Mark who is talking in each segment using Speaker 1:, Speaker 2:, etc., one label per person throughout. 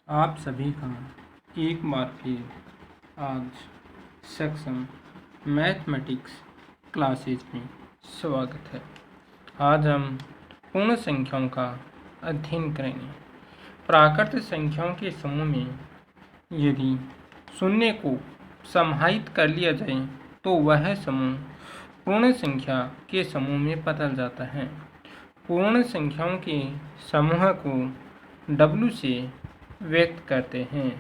Speaker 1: आप सभी का एक बार फिर आज सेक्शन मैथमेटिक्स क्लासेज में स्वागत है। आज हम पूर्ण संख्याओं का अध्ययन करेंगे। प्राकृत संख्याओं के समूह में यदि शून्य को समाहित कर लिया जाए तो वह समूह पूर्ण संख्या के समूह में बदल जाता है। पूर्ण संख्याओं के समूह को W से व्यक्त करते हैं।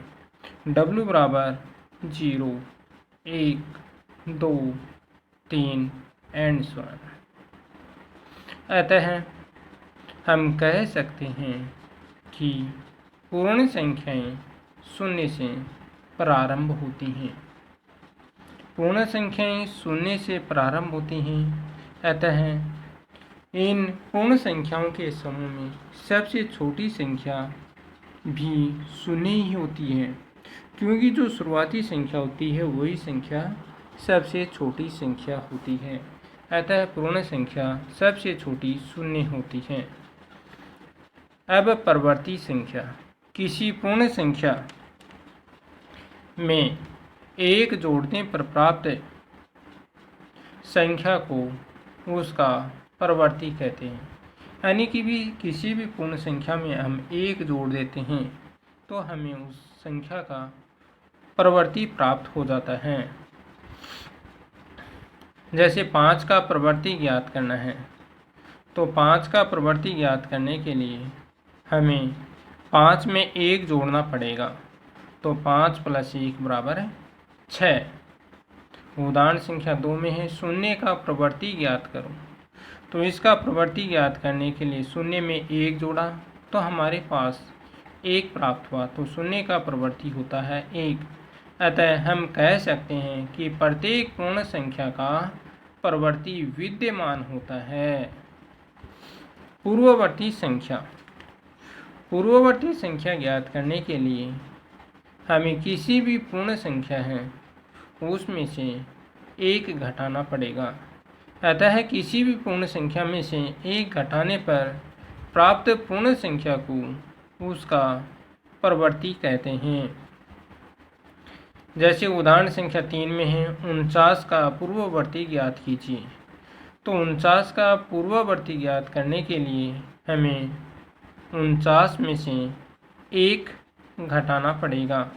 Speaker 1: W बराबर 0, 1, 2, 3 एंड सो ऑन। अतः हम कह सकते हैं कि पूर्ण संख्याएं शून्य से प्रारंभ होती हैं। पूर्ण संख्याएं शून्य से प्रारंभ होती हैं। अतः इन पूर्ण संख्याओं के समूह में सबसे छोटी संख्या भी शून्य ही होती है, क्योंकि जो शुरुआती संख्या होती है वही संख्या सबसे छोटी संख्या होती है। अतः पूर्ण संख्या सबसे छोटी शून्य होती है। अब परवर्ती संख्या। किसी पूर्ण संख्या में एक जोड़ने पर प्राप्त संख्या को उसका परवर्ती कहते हैं। यानी कि किसी भी पूर्ण संख्या में हम एक जोड़ देते हैं तो हमें उस संख्या का परवर्ती प्राप्त हो जाता है। जैसे 5 का परवर्ती ज्ञात करना है तो 5 का परवर्ती ज्ञात करने के लिए हमें 5 में 1 जोड़ना पड़ेगा। तो 5 + 1 बराबर 6। उदाहरण संख्या 2 में है शून्य का प्रवर्ती ज्ञात करो। तो इसका प्रवर्ती ज्ञात करने के लिए शून्य में 1 जोड़ा तो हमारे पास 1 प्राप्त हुआ। तो शून्य का प्रवर्ती होता है 1। अतः हम कह सकते हैं कि प्रत्येक पूर्ण संख्या का प्रवर्ती विद्यमान होता है। पूर्ववर्ती संख्या। पूर्ववर्ती संख्या ज्ञात करने के लिए हमें किसी भी पूर्ण संख्या है उसमें से 1 घटाना पड़ेगा। अतः किसी भी पूर्ण संख्या में से 1 घटाने पर प्राप्त पूर्ण संख्या को उसका परवर्ती कहते हैं। जैसे उदाहरण संख्या 3 में है 49 का पूर्ववर्ती ज्ञात कीजिए। तो 49 का पूर्ववर्ती ज्ञात करने के लिए हमें 49 में से 1 घटाना पड़ेगा।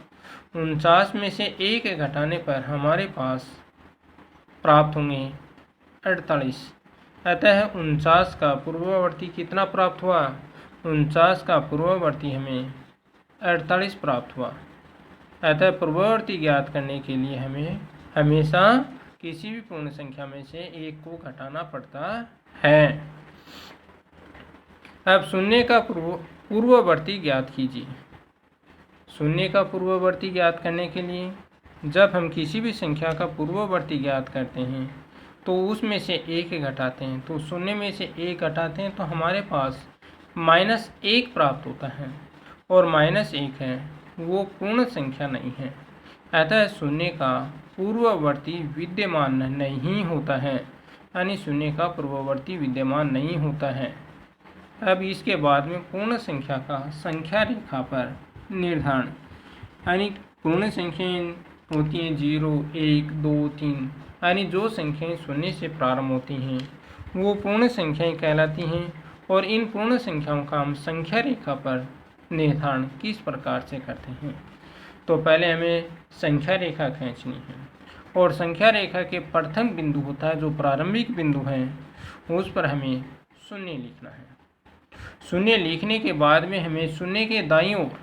Speaker 1: 49 में से 1 घटाने पर हमारे पास प्राप्त होंगे 48। अतः 49 का पूर्ववर्ती कितना प्राप्त हुआ? 49 का पूर्ववर्ती हमें 48 प्राप्त हुआ। अतः पूर्ववर्ती ज्ञात करने के लिए हमें हमेशा किसी भी पूर्ण संख्या में से 1 को घटाना पड़ता है। अब शून्य का पूर्ववर्ती ज्ञात कीजिए। शून्य का पूर्ववर्ती ज्ञात करने के लिए जब हम किसी भी संख्या का पूर्ववर्ती ज्ञात करते हैं तो उसमें से 1 घटाते हैं। तो शून्य में से 1 घटाते हैं तो हमारे पास -1 प्राप्त होता है, और -1 है वो पूर्ण संख्या नहीं है। अतः शून्य का पूर्ववर्ती विद्यमान नहीं होता है, यानी शून्य का पूर्ववर्ती विद्यमान नहीं होता है। अब इसके बाद में पूर्ण संख्या का संख्या रेखा पर निर्धारण, यानी पूर्ण संख्याएं होती हैं 0, 1, 2, 3, यानी जो संख्याएं शून्य से प्रारंभ होती हैं वो पूर्ण संख्याएं कहलाती हैं। और इन पूर्ण संख्याओं का हम संख्या रेखा पर निर्धारण किस प्रकार से करते हैं? तो पहले हमें संख्या रेखा खींचनी है, और संख्या रेखा के प्रथम बिंदु होता है जो प्रारंभिक बिंदु है उस पर हमें 0 लिखना है। 0 लिखने के बाद में हमें 0 के दाईं ओर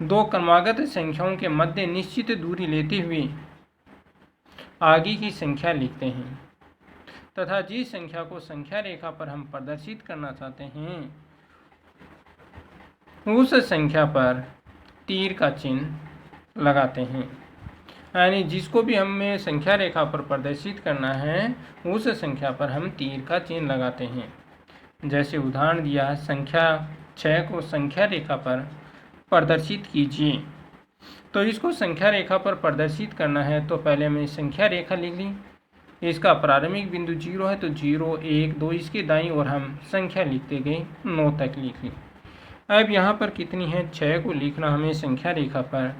Speaker 1: 2 क्रमागत संख्याओं के मध्य निश्चित दूरी लेते हुए आगे की संख्या लिखते हैं, तथा जिस संख्या को संख्या रेखा पर हम प्रदर्शित करना चाहते हैं उस संख्या पर तीर का चिन्ह लगाते हैं। यानी जिसको भी हमें संख्या रेखा पर प्रदर्शित करना है उस संख्या पर हम तीर का चिन्ह लगाते हैं। जैसे उदाहरण दिया है संख्या 6 को संख्या रेखा पर प्रदर्शित कीजिए। तो इसको संख्या रेखा पर प्रदर्शित करना है तो पहले हमने संख्या रेखा लिख ली। इसका प्रारंभिक बिंदु 0 है तो 0, 1, 2 इसके दाईं ओर हम संख्या लिखते गए 9 तक लिख ली। अब यहाँ पर कितनी है, 6 को लिखना हमें संख्या रेखा पर,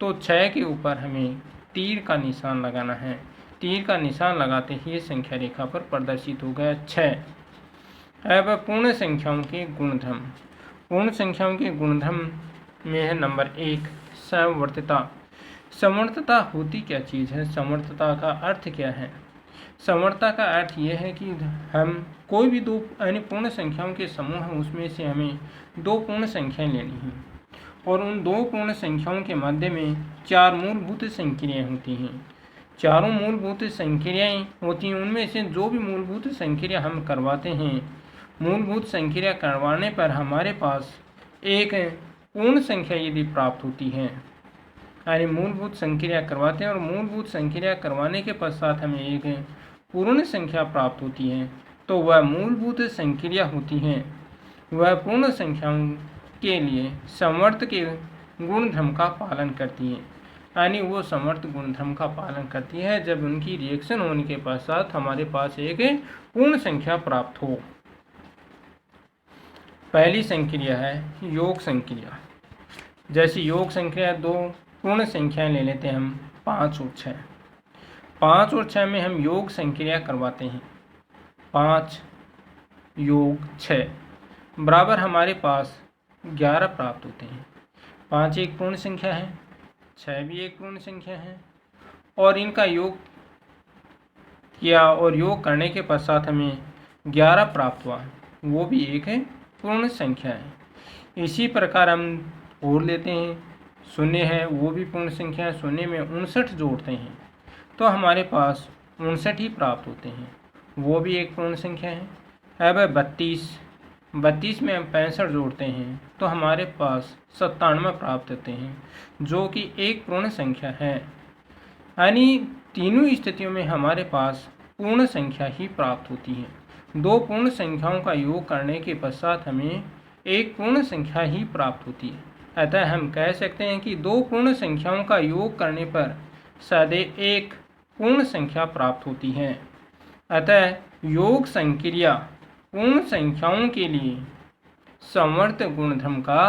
Speaker 1: तो 6 के ऊपर हमें तीर का निशान लगाना है। तीर का निशान लगाते ही संख्या रेखा पर प्रदर्शित हो गया 6। अब पूर्ण संख्याओं के गुणधर्म। पूर्ण संख्याओं के गुणधर्म में है नंबर 1 समवर्तता। समवर्तता होती क्या चीज़ है, समवर्तता का अर्थ क्या है? समवर्तता का अर्थ यह है कि हम कोई भी दो यानी पूर्ण संख्याओं के समूह हैं, उसमें से हमें 2 पूर्ण संख्याएं लेनी हैं और उन 2 पूर्ण संख्याओं के मध्य में 4 मूलभूत संक्रियाएं होती हैं। चारों मूलभूत संक्रियाएं होती हैं, उनमें से जो भी मूलभूत संक्रिया हम करवाते हैं, मूलभूत संक्रिया करवाने पर हमारे पास एक पूर्ण संख्या यदि प्राप्त होती है, यानी मूलभूत संक्रिया करवाते हैं और मूलभूत संक्रिया करवाने के पश्चात हमें एक पूर्ण संख्या प्राप्त होती है, तो वह मूलभूत संक्रिया होती है, वह पूर्ण संख्याओं के लिए समवर्त के गुणधर्म का पालन करती है, यानी वो समवर्त गुणधर्म का पालन करती है जब उनकी रिएक्शन होने के पश्चात हमारे पास एक पूर्ण संख्या प्राप्त हो। पहली संक्रिया है योग संक्रिया। जैसे योग संक्रिया 2 पूर्ण संख्याएं ले लेते हैं हम 5 और 6। 5 और 6 में हम योग संक्रिया करवाते हैं। 5 योग 6 बराबर हमारे पास 11 प्राप्त होते हैं। 5 एक पूर्ण संख्या है, 6 भी एक पूर्ण संख्या है और इनका योग किया और योग करने के पश्चात हमें 11 प्राप्त हुआ, वो भी एक है पूर्ण संख्या है। इसी प्रकार हम और लेते हैं, शून्य है वो भी पूर्ण संख्या है, शून्य में 59 जोड़ते हैं तो हमारे पास 59 ही प्राप्त होते हैं, वो भी एक पूर्ण संख्या है। अब 32 में हम 65 जोड़ते हैं तो हमारे पास 97 प्राप्त होते हैं, जो कि एक पूर्ण संख्या है। यानी तीनों स्थितियों में हमारे पास पूर्ण संख्या ही प्राप्त होती है। 2 पूर्ण संख्याओं का योग करने के पश्चात हमें एक पूर्ण संख्या ही प्राप्त होती है। अतः हम कह सकते हैं कि 2 पूर्ण संख्याओं का योग करने पर सदैव एक पूर्ण संख्या प्राप्त होती है। अतः योग संक्रिया पूर्ण संख्याओं के लिए समवर्त गुणधर्म का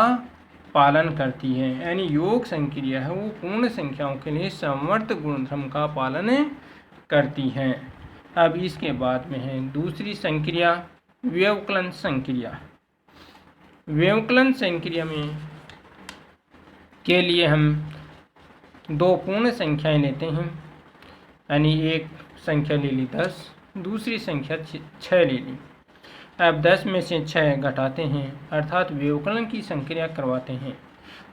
Speaker 1: पालन करती है, यानी योग संक्रिया है वो पूर्ण संख्याओं के लिए समवर्त गुणधर्म का पालन करती है। अब इसके बाद में है दूसरी संक्रिया व्यवकलन संक्रिया। व्यवकलन संक्रिया में के लिए हम 2 पूर्ण संख्याएं लेते हैं, यानी एक संख्या ले ली 10, दूसरी संख्या 6 ले ली। अब 10 में से 6 घटाते हैं अर्थात व्यवकलन की संक्रिया करवाते हैं,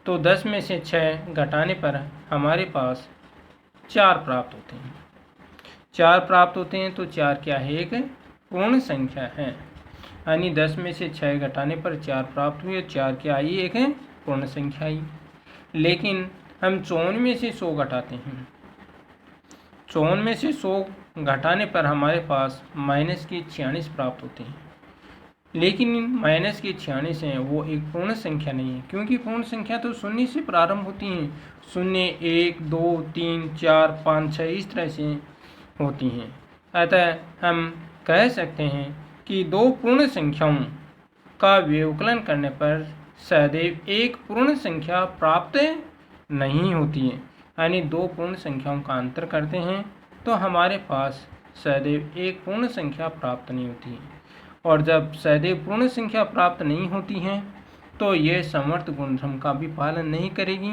Speaker 1: तो 10 में से 6 घटाने पर हमारे पास 4 प्राप्त होते हैं। 4 प्राप्त होते हैं तो 4 क्या है, एक पूर्ण संख्या है, यानी 10 में से 6 घटाने पर 4 प्राप्त हुए, 4 क्या आई, एक पूर्ण संख्या आई। लेकिन हम 54 में से 100 घटाते हैं, 54 में से 100 घटाने पर हमारे पास माइनस के 46 प्राप्त होते हैं, लेकिन माइनस के 46 हैं वो एक पूर्ण संख्या नहीं है, क्योंकि पूर्ण संख्या तो शून्य से प्रारंभ होती हैं, 0 1 2 3 4 5 6 इस तरह से होती हैं। अतः हम कह सकते हैं कि 2 पूर्ण संख्याओं का व्यवकलन करने पर सदैव एक पूर्ण संख्या प्राप्त नहीं होती है, यानी 2 पूर्ण संख्याओं का अंतर करते हैं तो हमारे पास सदैव एक पूर्ण संख्या प्राप्त नहीं होती है, और जब सदैव पूर्ण संख्या प्राप्त नहीं होती है तो ये समवर्त गुणधर्म का भी पालन नहीं करेगी।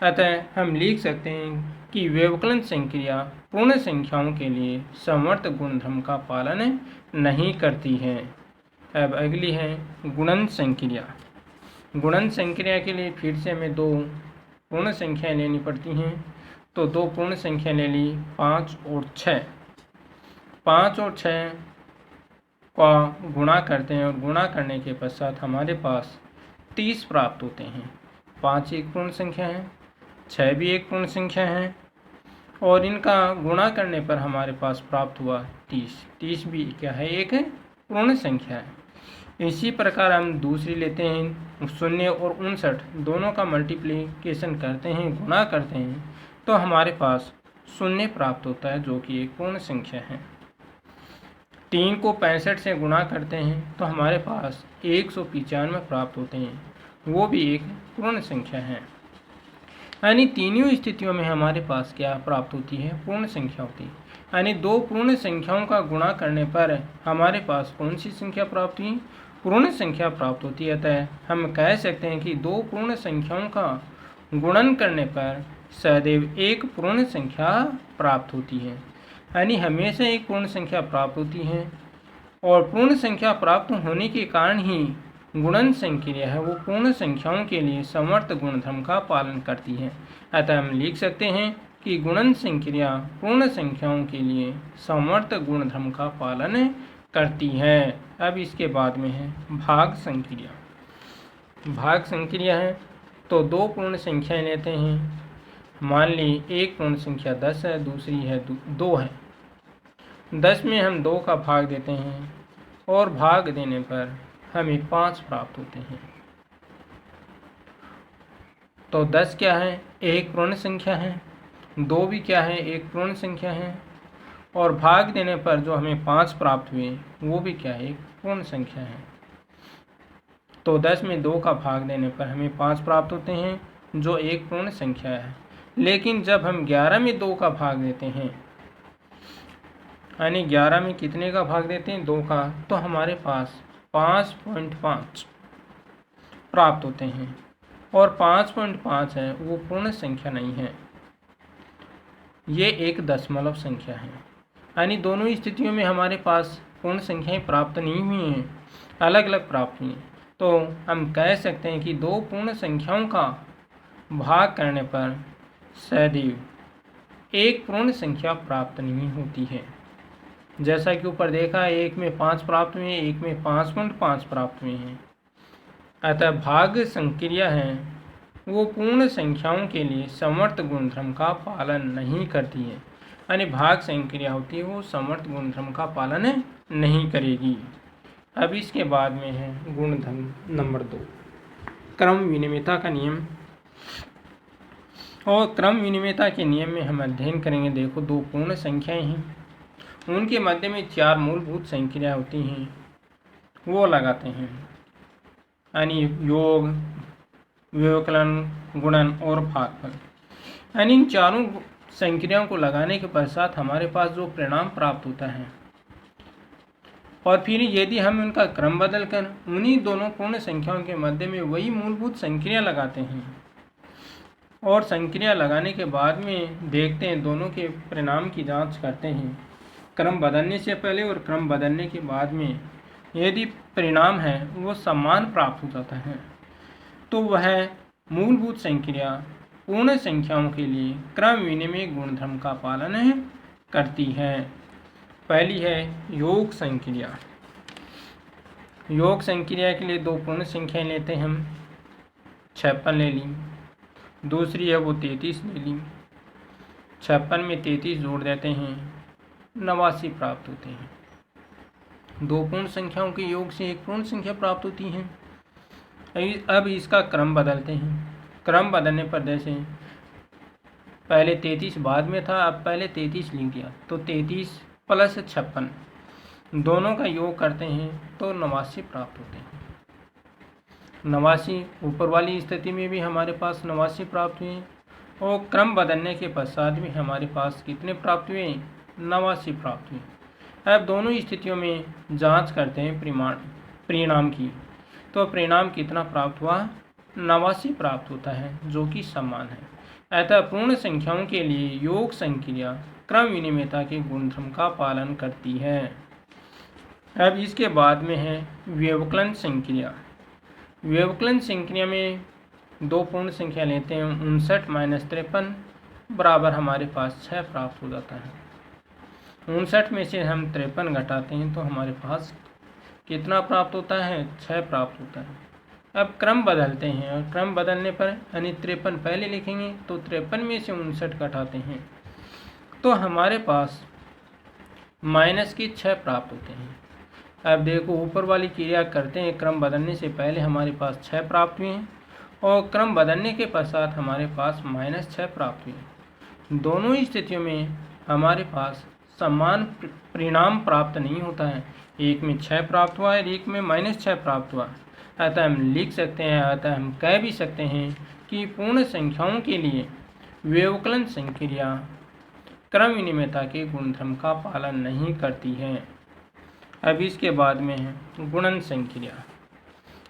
Speaker 1: अतः हम लिख सकते हैं कि व्यवकलन संक्रिया पूर्ण संख्याओं के लिए समवर्त गुणधर्म का पालन नहीं करती है। अब अगली है गुणन संक्रिया। गुणन संक्रिया के लिए फिर से हमें 2 पूर्ण संख्याएं लेनी पड़ती हैं, तो 2 पूर्ण संख्या ले ली 5 और 6। 5 और 6 का गुणा करते हैं और गुणा करने के पश्चात हमारे पास 30 प्राप्त होते हैं। 5 एक पूर्ण संख्या है, 6 भी एक पूर्ण संख्या है और इनका गुणा करने पर हमारे पास प्राप्त हुआ 30। 30 भी क्या है, एक पूर्ण संख्या है। इसी प्रकार हम दूसरी लेते हैं, 0 और 59 दोनों का मल्टीप्लिकेशन करते हैं, गुणा करते हैं तो हमारे पास 0 प्राप्त होता है, जो कि एक पूर्ण संख्या है। 3 को 65 से गुणा करते हैं तो हमारे पास 195 प्राप्त होते हैं, वो भी एक पूर्ण संख्या है। यानी तीनों स्थितियों में हमारे पास क्या प्राप्त होती है? पूर्ण संख्या होती है। यानी दो पूर्ण संख्याओं का गुणा करने पर हमारे पास कौन सी संख्या प्राप्त हुई? पूर्ण संख्या प्राप्त होती है। अतः हम कह सकते हैं कि दो पूर्ण संख्याओं का गुणन करने पर सदैव एक पूर्ण संख्या प्राप्त होती है। यानी हमेशा एक पूर्ण संख्या प्राप्त होती है और पूर्ण संख्या प्राप्त होने के कारण ही गुणन संक्रिया है वो पूर्ण संख्याओं के लिए समवर्त गुणधर्म का पालन करती है। अतः हम लिख सकते हैं कि गुणन संक्रिया पूर्ण संख्याओं के लिए समवर्त गुणधर्म का पालन करती है। अब इसके बाद में है भाग संक्रिया। भाग संक्रिया है तो दो पूर्ण संख्याएं लेते हैं। मान ली एक पूर्ण संख्या 10 है, दूसरी है 2 है। 10 में हम 2 का भाग देते हैं और भाग देने पर हमें 5 प्राप्त होते हैं। तो 10 क्या है? एक पूर्ण संख्या है। 2 भी क्या है? एक पूर्ण संख्या है। और भाग देने पर जो हमें 5 प्राप्त हुए वो भी क्या है? एक पूर्ण संख्या है। तो 10 में 2 का भाग देने पर हमें 5 प्राप्त होते हैं जो एक पूर्ण संख्या है। लेकिन जब हम 11 में 2 का भाग देते हैं, यानी 11 में कितने का भाग देते हैं? 2 का, तो हमारे पास 5.5 प्राप्त होते हैं। और 5.5 है वो पूर्ण संख्या नहीं है, ये एक दशमलव संख्या है। यानी दोनों स्थितियों में हमारे पास पूर्ण संख्याएं प्राप्त नहीं हुई हैं, अलग अलग प्राप्त हुई हैं। तो हम कह सकते हैं कि दो पूर्ण संख्याओं का भाग करने पर सदैव एक पूर्ण संख्या प्राप्त नहीं होती है। जैसा कि ऊपर देखा, एक में 5 प्राप्त हुए, एक में 5.5 प्राप्त हुए हैं। अतः भाग संक्रिया है वो पूर्ण संख्याओं के लिए समवर्त गुणधर्म का पालन नहीं करती है। यानी भाग संक्रिया होती है वो समवर्त गुणधर्म का पालन नहीं करेगी। अब इसके बाद में है गुणधर्म नंबर 2, क्रम विनिमयता का नियम। और क्रम विनिमयता के नियम में हम अध्ययन करेंगे। देखो, दो पूर्ण संख्याएं हैं, उनके मध्य में 4 मूलभूत संक्रिया होती हैं, वो लगाते हैं। यानी योग, व्यवकलन, गुणन और भागफल। यानी इन चारों संक्रियाओं को लगाने के पश्चात हमारे पास जो परिणाम प्राप्त होता है, और फिर यदि हम इनका क्रम बदलकर उन्हीं दोनों पूर्ण संख्याओं के मध्य में वही मूलभूत संक्रिया लगाते हैं और संक्रिया लगाने के बाद में देखते हैं, दोनों के परिणाम की जांच करते हैं क्रम बदलने से पहले और क्रम बदलने के बाद में, यदि परिणाम है वो समान प्राप्त हो जाता है तो वह मूलभूत संक्रिया पूर्ण संख्याओं के लिए क्रम विनिमय गुणधर्म का पालन करती है। पहली है योग संक्रिया। योग संक्रिया के लिए दो पूर्ण संख्याएं लेते हैं हम, 56 ले ली, दूसरी है वो 33 ले ली। 56 में 33 जोड़ देते हैं, 89 प्राप्त होते हैं। दो पूर्ण संख्याओं के योग से एक पूर्ण संख्या प्राप्त होती है। अब इसका क्रम बदलते हैं। क्रम बदलने पर जैसे पहले 33 बाद में था, अब पहले 33 लिख दिया, तो 33 प्लस 56 दोनों का योग करते हैं तो 89 प्राप्त होते हैं। 89 ऊपर वाली स्थिति में भी हमारे पास 89 प्राप्त हुए और क्रम बदलने के पश्चात भी हमारे पास कितने प्राप्त हुए? 89 प्राप्त हुए। अब दोनों स्थितियों में जांच करते हैं परिणाम की, तो परिणाम कितना प्राप्त हुआ? 89 प्राप्त होता है, जो कि समान है। अतः पूर्ण संख्याओं के लिए योग संक्रिया क्रम विनिमयता के गुणधर्म का पालन करती है। अब इसके बाद में है व्यवकलन संक्रिया। व्यवकलन संक्रिया में दो पूर्ण संख्या लेते हैं, 59 - 53 बराबर हमारे पास 6 प्राप्त हो जाता है। 59 में से हम 53 घटाते हैं तो हमारे पास कितना प्राप्त होता है? 6 प्राप्त होता है। अब क्रम बदलते हैं और क्रम बदलने पर यानी 53 पहले लिखेंगे तो 53 में से 59 घटाते हैं तो हमारे पास माइनस के 6 प्राप्त होते हैं। अब देखो, ऊपर वाली क्रिया करते हैं, क्रम बदलने से पहले हमारे पास 6 प्राप्त हुए और क्रम बदलने के पश्चात हमारे पास -6 प्राप्त हुए। दोनों स्थितियों में हमारे पास समान परिणाम प्राप्त नहीं होता है। एक में 6 प्राप्त हुआ है, एक में -6 प्राप्त हुआ। अतः हम लिख सकते हैं, अतः हम कह भी सकते हैं कि पूर्ण संख्याओं के लिए व्यवकलन संक्रिया क्रम विनिमयता के गुणधर्म का पालन नहीं करती है। अब इसके बाद में है गुणन संक्रिया।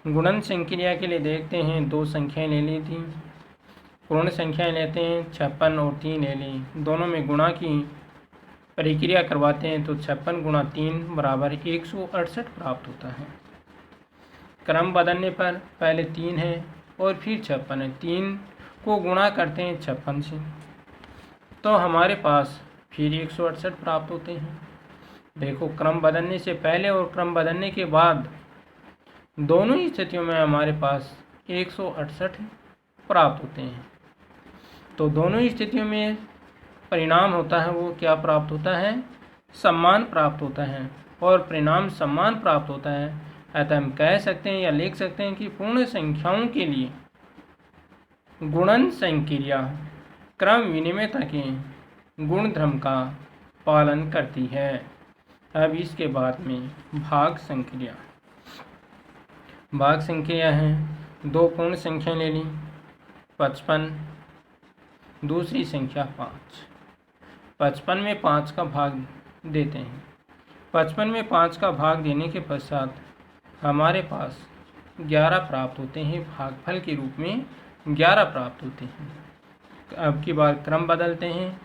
Speaker 1: गुणन संक्रिया के लिए देखते हैं, दो संख्याएं ले ली थी, पूर्ण संख्याएं लेते हैं 56 और 3 ले ली, दोनों में गुणा की प्रक्रिया करवाते हैं तो 56 गुणा 3 बराबर 168 प्राप्त होता है। क्रम बदलने पर पहले 3 है और फिर 56 है, 3 को गुणा करते हैं 56 से तो हमारे पास फिर 168 प्राप्त होते हैं। देखो, क्रम बदलने से पहले और क्रम बदलने के बाद दोनों ही स्थितियों में हमारे पास 168 प्राप्त होते हैं। तो दोनों ही स्थितियों में परिणाम होता है वो क्या प्राप्त होता है? सम्मान प्राप्त होता है। और परिणाम सम्मान प्राप्त होता है, अतः हम कह सकते हैं या लिख सकते हैं कि पूर्ण संख्याओं के लिए गुणन संक्रिया क्रम विनिमयता के गुणधर्म का पालन करती है। अब इसके बाद में भाग संक्रिया। भाग संक्रिया है, दो पूर्ण संख्या ले ली 55, दूसरी संख्या 5। 55 में 5 का भाग देते हैं। 55 में 5 का भाग देने के पश्चात हमारे पास 11 प्राप्त होते हैं, भागफल के रूप में 11 प्राप्त होते हैं। अब की बार क्रम बदलते हैं,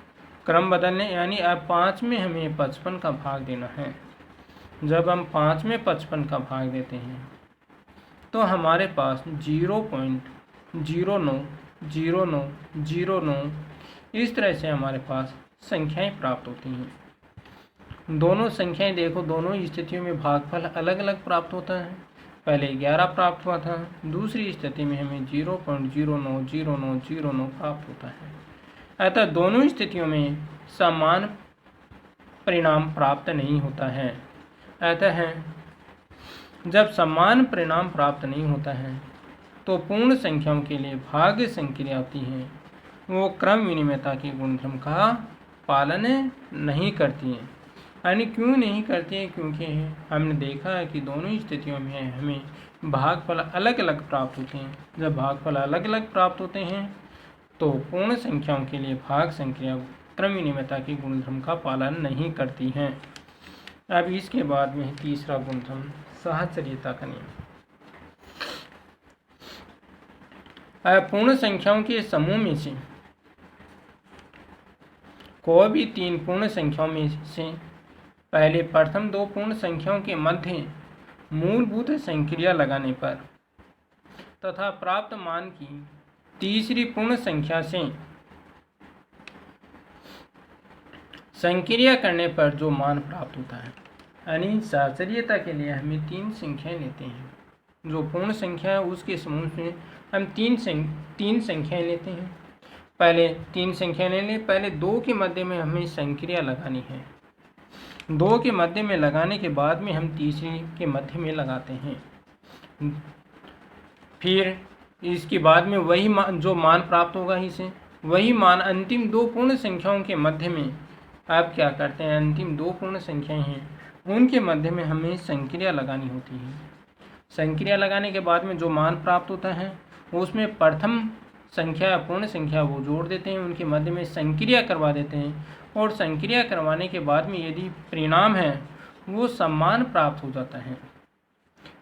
Speaker 1: क्रम बदलने यानी अब 5 में हमें 55 का भाग देना है। जब हम 5 में 55 का भाग देते हैं तो हमारे पास 0.090909 इस तरह से हमारे पास संख्याएं प्राप्त होती हैं। दोनों संख्याएं देखो, दोनों स्थितियों में भागफल अलग अलग प्राप्त होता है। पहले 11 प्राप्त हुआ था, दूसरी स्थिति में हमें 0.090909 प्राप्त होता है। अतः दोनों स्थितियों में समान परिणाम प्राप्त नहीं होता है। अतः जब समान परिणाम प्राप्त नहीं होता है तो पूर्ण संख्याओं के लिए भाज्य संक्रिया होती है, वो क्रम विनिमयता के गुणधर्म का पालन नहीं करती है। यानी क्यों नहीं करती है? क्योंकि हमने देखा है कि दोनों स्थितियों में हमें भागफल अलग अलग प्राप्त होते हैं। जब भागफल अलग अलग प्राप्त होते हैं तो पूर्ण संख्याओं के लिए भाग संक्रिया क्रम विनिमयता के गुणधर्म का पालन नहीं करती हैं। अब इसके बाद में तीसरा गुणधर्म साहचर्यता का नियम। पूर्ण संख्याओं के समूह में से कोई भी 3 पूर्ण संख्याओं में से पहले प्रथम 2 पूर्ण संख्याओं के मध्य मूलभूत संक्रिया लगाने पर तथा प्राप्त मान की तीसरी पूर्ण संख्या से संक्रिया करने पर जो मान प्राप्त होता है, यानी साहचर्यता के लिए हमें 3 संख्याएं लेते हैं। जो पूर्ण संख्या है उसके समूह में हम 3 संख्याएं लेते हैं। पहले 3 संख्या ले लें, पहले 2 के मध्य में हमें संक्रिया लगानी है। 2 के मध्य में लगाने के बाद में हम तीसरी के मध्य में लगाते हैं। फिर इसके बाद में वही मान, जो मान प्राप्त होगा इसे वही मान अंतिम 2 पूर्ण संख्याओं के मध्य में आप क्या करते हैं, अंतिम 2 पूर्ण संख्याएं हैं उनके मध्य में हमें संक्रिया लगानी होती है। संक्रिया लगाने के बाद में जो मान प्राप्त होता है उसमें प्रथम संख्या पूर्ण संख्या वो जोड़ देते हैं, उनके मध्य में संक्रिया करवा देते हैं और संक्रिया करवाने के बाद में यदि परिणाम है वो सम्मान प्राप्त हो जाता है।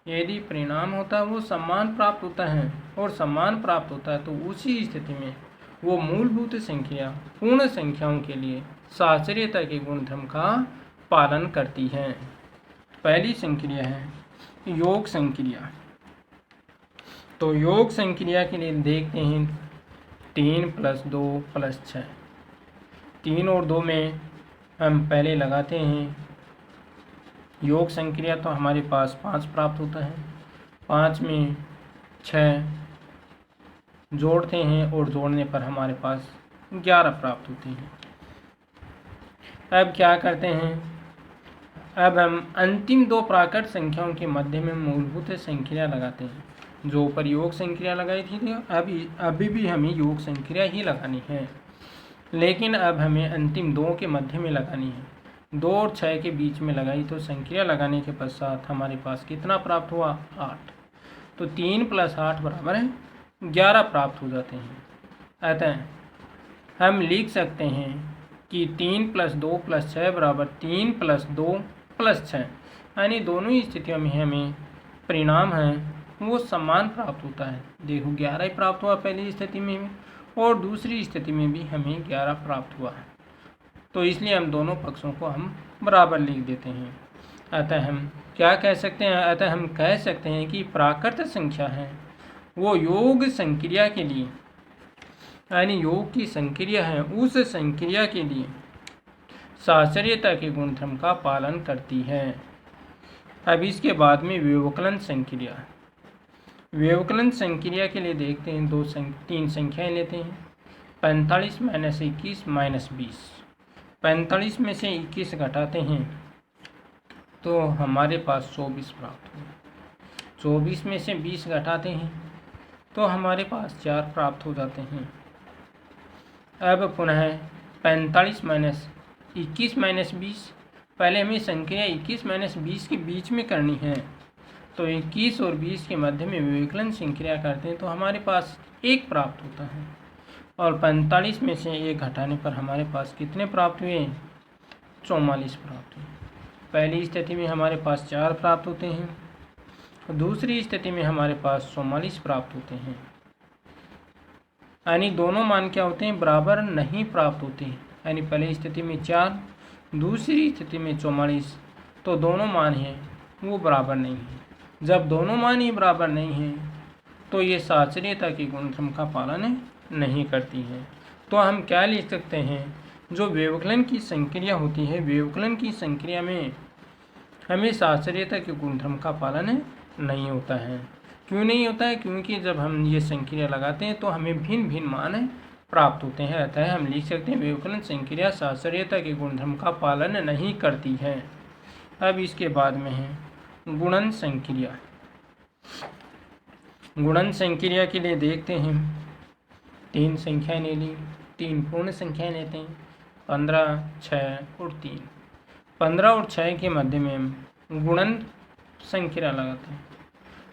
Speaker 1: यदि परिणाम होता है वो सम्मान प्राप्त होता है और सम्मान प्राप्त होता है तो उसी स्थिति में वो मूलभूत संख्या पूर्ण संख्याओं के लिए साहचर्यता के गुणधर्म का पालन करती है। पहली संक्रिया है योग संक्रिया। तो योग संक्रिया के लिए देखते हैं 3 + 2 + 6। 3 और 2 में हम पहले लगाते हैं योग संक्रिया तो हमारे पास 5 प्राप्त होता है। 5 में 6 जोड़ते हैं और जोड़ने पर हमारे पास 11 प्राप्त होते हैं। अब क्या करते हैं, अब हम अंतिम 2 प्राकृत संख्याओं के मध्य में मूलभूत संक्रिया लगाते हैं। जो ऊपर योग संक्रिया लगाई थी अभी भी हमें योग संक्रिया ही लगानी है, लेकिन अब हमें अंतिम 2 के मध्य में लगानी है। 2 और 6 के बीच में लगाई तो संक्रिया लगाने के पश्चात हमारे पास कितना प्राप्त हुआ, 8। तो 3 + 8 बराबर है 11 प्राप्त हो जाते हैं। अतः हम लिख सकते हैं कि 3 + 2 + 6 बराबर 3 + 2 + 6, यानी दोनों ही स्थितियों में हमें परिणाम है वो समान प्राप्त होता है। देखो 11 ही प्राप्त हुआ पहली स्थिति में और दूसरी स्थिति में भी हमें 11 प्राप्त हुआ है, तो इसलिए हम दोनों पक्षों को हम बराबर लिख देते हैं। अतः हम क्या कह सकते हैं? अतः हम कह सकते हैं कि प्राकृत संख्या है वो योग संक्रिया के लिए, यानी योग की संक्रिया है उस संक्रिया के लिए साहचर्यता के गुणधर्म का पालन करती है। अब इसके बाद में व्यवकलन संक्रिया। व्यवकलन संक्रिया के लिए देखते हैं तीन संख्याएं लेते हैं। 45 - 21 - 20। 45 में से 21 घटाते हैं तो हमारे पास 24 प्राप्त हुए। 24 में से 20 घटाते हैं तो हमारे पास 4 प्राप्त हो जाते हैं। अब पुनः 45 - 21 - 20, पहले हमें संख्या 21 - 20 के बीच में करनी है, तो 21 और 20 के मध्य में व्यवकलन संक्रिया करते हैं तो हमारे पास 1 प्राप्त होता है। और 45 में से 1 घटाने पर हमारे पास कितने प्राप्त हुए? 44 प्राप्त हुए। पहली स्थिति में हमारे पास 4 प्राप्त होते हैं, दूसरी स्थिति में हमारे पास 44 प्राप्त होते हैं, यानी दोनों मान क्या होते हैं? बराबर नहीं प्राप्त होते। यानी पहली स्थिति में 4, दूसरी स्थिति में 44, तो दोनों मान हैं वो बराबर नहीं है। जब दोनों मान ही बराबर नहीं हैं तो ये साहचर्यता के गुणधर्म का पालन नहीं करती है। तो हम क्या लिख सकते हैं? जो व्यवकलन की संक्रिया होती है, व्यवकलन की संक्रिया में हमें साहचर्यता के गुणधर्म का पालन नहीं होता है। क्यों नहीं होता है? क्योंकि जब हम ये संक्रिया लगाते हैं तो हमें भिन्न भिन्न मान प्राप्त होते हैं। अतः हम लिख सकते हैं व्यवकलन संक्रिया साहचर्यता के गुणधर्म का पालन नहीं करती है। अब इसके बाद में है गुणन संक्रिया। गुणन संक्रिया के लिए देखते हैं 3 संख्याएं ले ली, 3 पूर्ण संख्याएं लेते हैं, 15, 6 और 3। 15 और 6 के मध्य में हम गुणन संक्रिया लगाते हैं।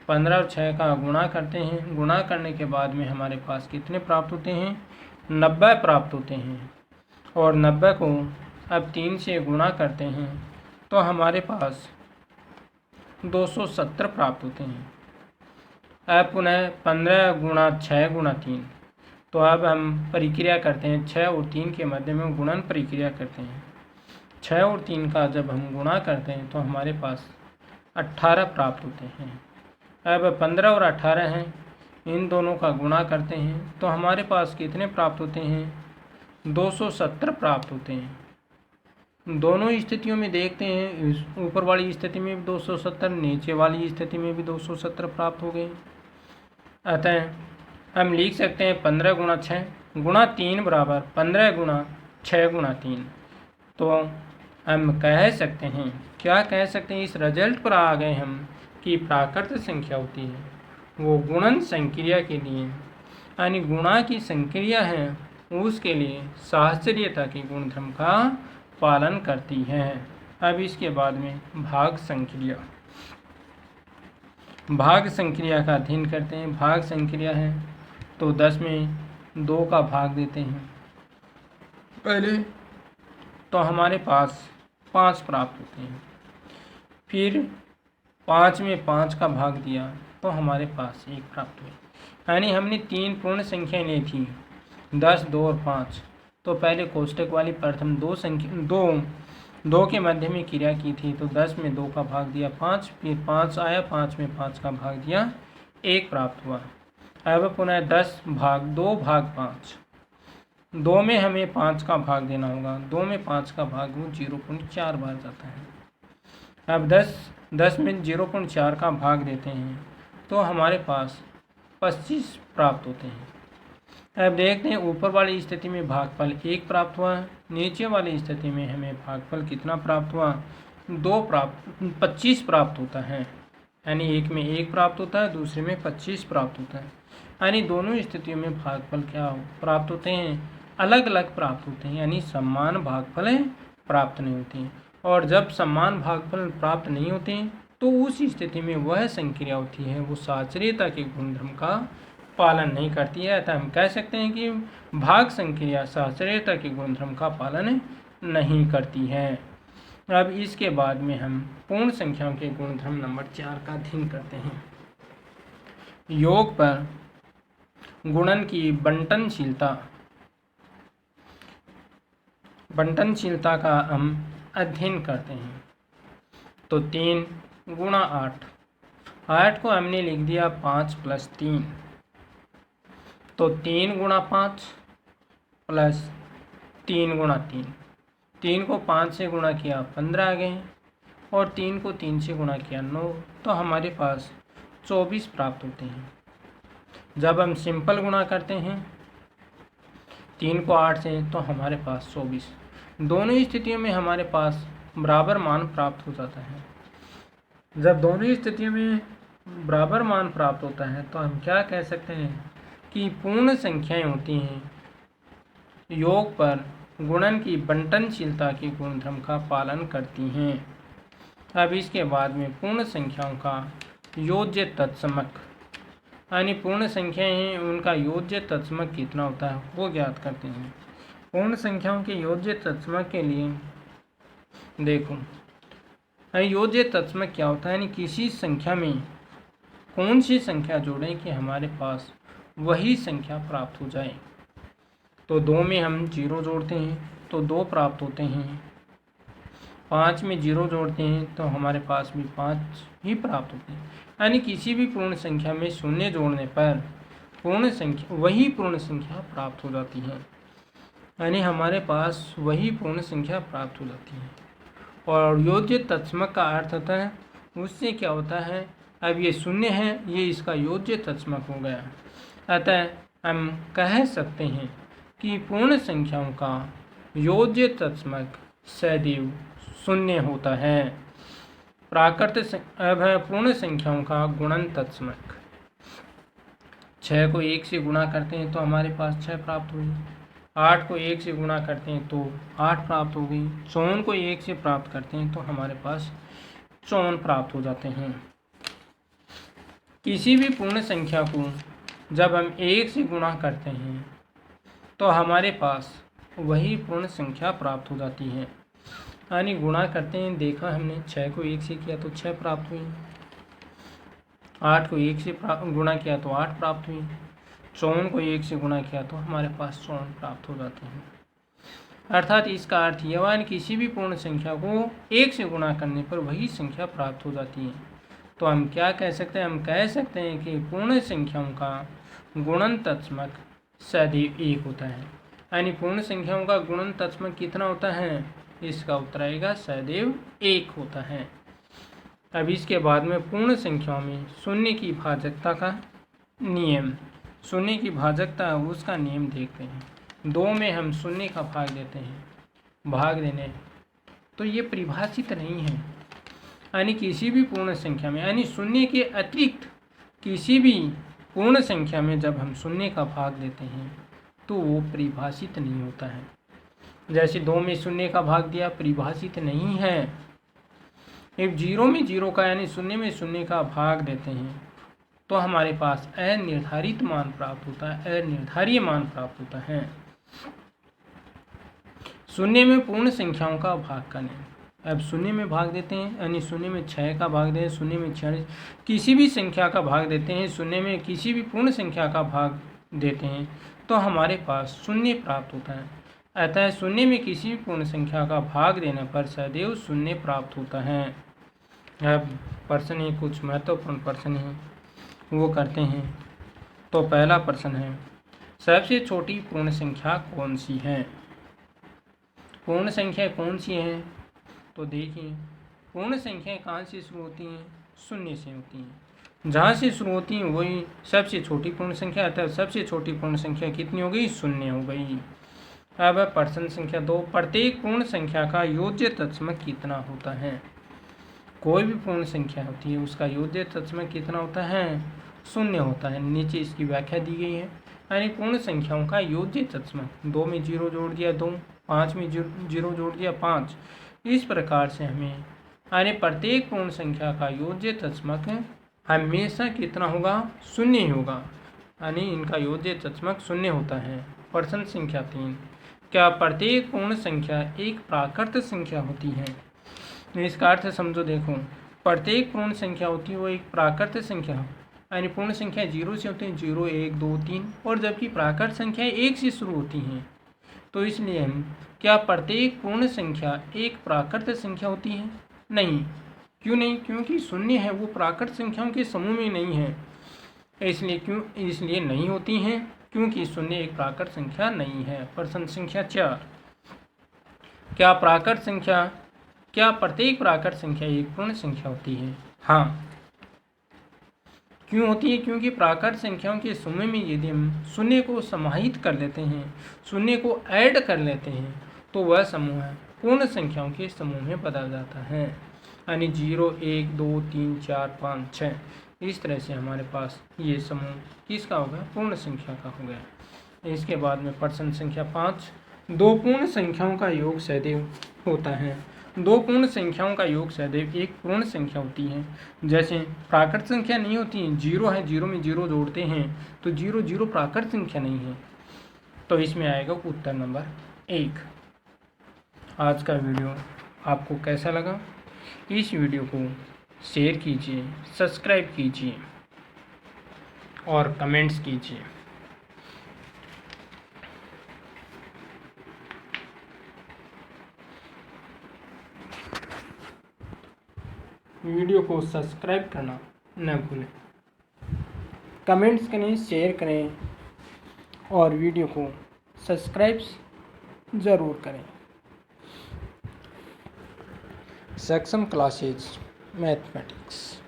Speaker 1: 15 और 6 का गुणा करते हैं, गुणा करने के बाद में हमारे पास कितने प्राप्त होते हैं? 90 प्राप्त होते हैं। और 90 को अब 3 से गुणा करते हैं तो हमारे पास 270 प्राप्त होते हैं। अब पुनः 15 × 6 × 3, तो अब हम प्रक्रिया करते हैं 6 और 3 के मध्य में गुणन प्रक्रिया करते हैं। 6 और 3 का जब हम गुणा करते हैं तो हमारे पास 18 प्राप्त होते हैं। अब 15 और 18 हैं, इन दोनों का गुणा करते हैं तो हमारे पास कितने प्राप्त होते हैं? 270 प्राप्त होते हैं। दोनों स्थितियों में देखते हैं, ऊपर वाली स्थिति में भी 270, नीचे वाली स्थिति में भी 270 प्राप्त हो गए। अतः हम लिख सकते हैं 15 × 6 × 3 बराबर 15 × 6 × 3। तो हम कह सकते हैं, क्या कह सकते हैं? इस रिजल्ट पर आ गए हम कि प्राकृत संख्या होती है वो गुणन संक्रिया के लिए, यानी गुणा की संक्रिया है उसके लिए साहचर्यता के गुणधर्म का पालन करती है। अब इसके बाद में भाग संक्रिया। भाग संक्रिया का अध्ययन करते हैं। भाग संक्रिया है तो 10 में 2 का भाग देते हैं पहले, तो हमारे पास 5 प्राप्त होते हैं। फिर 5 में 5 का भाग दिया तो हमारे पास 1 प्राप्त हुए। यानी हमने 3 पूर्ण संख्याएं ली थी 10, 2 और 5। तो पहले कोष्टक वाली प्रथम 2 के मध्य में क्रिया की थी, तो 10 में 2 का भाग दिया 5, फिर 5 आया, 5 में 5 का भाग दिया 1 प्राप्त हुआ। अब पुनः 10 भाग 2 भाग 5, 2 में हमें 5 का भाग देना होगा, 2 में 5 का भाग वो 0.4 बार जाता है। अब 10 में 0.4 का भाग देते हैं तो हमारे पास 25 प्राप्त होते हैं। अब देखते हैं ऊपर वाली स्थिति में भागफल 1 प्राप्त हुआ, नीचे वाली स्थिति में हमें भागफल कितना प्राप्त हुआ? 25 प्राप्त होता है। यानी एक में 1 प्राप्त होता है, दूसरे में 25 प्राप्त होता है। यानी दोनों स्थितियों में भागफल क्या प्राप्त होते हैं? अलग अलग प्राप्त होते हैं, यानी समान भागफल प्राप्त नहीं होते हैं। और जब समान भागफल प्राप्त नहीं होते हैं तो उस स्थिति में वह संक्रिया होती है वो साचर्यता के गुणधर्म का पालन नहीं करती है। अतः हम कह सकते हैं कि भाग संक्रिया साचर्यता के गुणधर्म का पालन नहीं करती है। अब इसके बाद में हम पूर्ण संख्याओं के गुणधर्म नंबर 4 का अध्ययन करते हैं। योग पर गुणन की बंटनशीलता का हम अध्ययन करते हैं। तो 3 गुणा 8 को हमने लिख दिया 5 + 3, तो 3 गुणा 5 प्लस 3 गुणा 3 को 5 से गुणा किया 15 आ गए, और 3 को 3 से गुणा किया 9, तो हमारे पास 24 प्राप्त होते हैं। जब हम सिंपल गुणा करते हैं 3 को 8 से, तो हमारे पास 24। दोनों स्थितियों में हमारे पास बराबर मान प्राप्त हो जाता है। जब दोनों स्थितियों में बराबर मान प्राप्त होता है तो हम क्या कह सकते हैं कि पूर्ण संख्याएं होती हैं योग पर गुणन की बंटनशीलता के गुणधर्म का पालन करती हैं। अब इसके बाद में पूर्ण संख्याओं का योज्य तत्समक, यानी पूर्ण संख्याएं हैं उनका योज्य तत्समक कितना होता है वो ज्ञात करते हैं। पूर्ण संख्याओं के योज्य तत्समक के लिए देखो, योज्य तत्समक क्या होता है, यानी किसी संख्या में कौन सी संख्या जोड़ें कि हमारे पास वही संख्या प्राप्त हो जाए। तो 2 में हम 0 जोड़ते हैं तो 2 प्राप्त होते हैं। 5 में 0 जोड़ते हैं तो हमारे पास भी 5 ही प्राप्त होते हैं। यानी किसी भी पूर्ण संख्या में शून्य जोड़ने पर वही पूर्ण संख्या प्राप्त हो जाती है, यानी हमारे पास वही पूर्ण संख्या प्राप्त हो जाती है। और योज्य तत्समक का अर्थ होता है उससे क्या होता है, अब ये शून्य है, ये इसका योज्य तत्समक हो गया। अतः हम कह सकते हैं कि पूर्ण संख्याओं का योज्य तत्समक सदैव शून्य होता है। प्राकृत अब है पूर्ण संख्याओं का गुणन तत्समक। 6 को 1 से गुणा करते हैं तो हमारे पास 6 प्राप्त हुई। 8 को 1 से गुणा करते हैं तो 8 प्राप्त हो गई। 54 को 1 से प्राप्त करते हैं तो हमारे पास 54 प्राप्त हो जाते हैं। किसी भी पूर्ण संख्या को जब हम 1 से गुणा करते हैं तो हमारे पास वही पूर्ण संख्या प्राप्त हो जाती है, यानी गुणा करते हैं। देखा हमने 6 को 1 से किया तो 6 प्राप्त हुई, 8 को 1 से गुणा किया तो 8 प्राप्त हुई, 54 को 1 से गुणा किया तो हमारे पास 54 प्राप्त हो जाते हैं। अर्थात इसका अर्थ यह हुआ किसी भी पूर्ण संख्या को 1 से गुणा करने पर वही संख्या प्राप्त हो जाती है। तो हम क्या कह सकते हैं, हम कह सकते हैं कि पूर्ण संख्याओं का गुणन तत्समक सदैव 1 होता है। यानी पूर्ण संख्याओं का गुणन तत्समक कितना होता है, इसका उत्तर आएगा सदैव 1 होता है। अब इसके बाद में पूर्ण संख्याओं में शून्य की भाजकता का नियम, शून्य की भाजकता उसका नियम देखते हैं। 2 में हम शून्य का भाग देते हैं, भाग देने तो ये परिभाषित नहीं है, यानी किसी भी पूर्ण संख्या में, यानी शून्य के अतिरिक्त किसी भी पूर्ण संख्या में जब हम शून्य का भाग देते हैं तो वो परिभाषित नहीं होता है। जैसे 2 में शून्य का भाग दिया, परिभाषित नहीं है। एक 0 में 0 का यानी शून्य में शून्य का भाग देते हैं तो हमारे पास अनिर्धारित मान प्राप्त होता है, अनिर्धारीय मान प्राप्त होता है। शून्य में पूर्ण संख्याओं का भाग का नियम, अब शून्य में भाग देते हैं, यानी शून्य में 6 का भाग दें, शून्य में 46 किसी भी संख्या का भाग देते हैं, शून्य में किसी भी पूर्ण संख्या का भाग देते हैं तो हमारे पास शून्य प्राप्त होता है। अतः शून्य में किसी भी पूर्ण संख्या का भाग देने पर सदैव शून्य प्राप्त होता है। अब प्रश्न ही कुछ महत्वपूर्ण प्रश्न हैं वो करते हैं। तो पहला प्रश्न है, सबसे छोटी पूर्ण संख्या कौन सी है? पूर्ण संख्या कौन सी है? तो देखिए, पूर्ण संख्याएं कहाँ से शुरू होती हैं? शून्य से होती हैं। जहाँ से शुरू होती हैं वही सबसे छोटी पूर्ण संख्या, अतः सबसे छोटी पूर्ण संख्या कितनी हो गई? शून्य हो गई। अब प्रश्न संख्या 2, प्रत्येक पूर्ण संख्या का योज्य तत्समक कितना होता है? कोई भी पूर्ण संख्या होती है उसका योज्य तत्समक कितना होता है? शून्य होता है। नीचे इसकी व्याख्या दी गई है, यानी पूर्ण संख्याओं का योज्य तत्समक। 2 में 0 जोड़ दिया 2, 5 में 0 जोड़ दिया 5। इस प्रकार से हमें यानी प्रत्येक पूर्ण संख्या का योज्य तत्समक हमेशा कितना होगा, 0 ही होगा, यानी इनका योज्य तत्समक 0 होता है। प्रश्न संख्या 3, क्या प्रत्येक पूर्ण संख्या एक प्राकृत संख्या होती है? इसका अर्थ समझो, देखो प्रत्येक पूर्ण संख्या होती है वो एक प्राकृत संख्या, यानी पूर्ण संख्या 0 से होती है, 0 1 2 3, और जबकि प्राकृत संख्या 1 से शुरू होती हैं। तो इसलिए हम क्या प्रत्येक पूर्ण संख्या एक प्राकृत संख्या होती है? नहीं। क्यों नहीं? क्योंकि 0 है वो प्राकृत संख्याओं के समूह में नहीं है, इसलिए नहीं होती हैं, क्योंकि 0 एक प्राकृत संख्या नहीं है। प्रश्न संख्या 4, क्या प्रत्येक प्राकृत संख्या एक पूर्ण संख्या होती है? हाँ। क्यों होती है? क्योंकि प्राकृत संख्याओं के समूह में यदि हम 0 को समाहित कर लेते हैं, 0 को ऐड कर लेते हैं, तो वह समूह पूर्ण संख्याओं के समूह में बदल जाता है, यानी 0 1 2 3 4 5 6, इस तरह से हमारे पास ये समूह किसका हो गया? पूर्ण संख्या का हो गया। इसके बाद में प्रश्न संख्या 5, दो पूर्ण संख्याओं का योग सदैव होता है। दो पूर्ण संख्याओं का योग सदैव एक पूर्ण संख्या होती है। जैसे प्राकृत संख्या नहीं होती है, 0 है, 0 में 0 जोड़ते हैं तो 0 0 प्राकृत संख्या नहीं है। तो इसमें आएगा उत्तर नंबर 1। आज का वीडियो आपको कैसा लगा? इस वीडियो को शेयर कीजिए, सब्सक्राइब कीजिए और कमेंट्स कीजिए। वीडियो को सब्सक्राइब करना न भूलें, कमेंट्स करें, शेयर करें और वीडियो को सब्सक्राइब ज़रूर करें। सक्षम क्लासेज मैथमेटिक्स।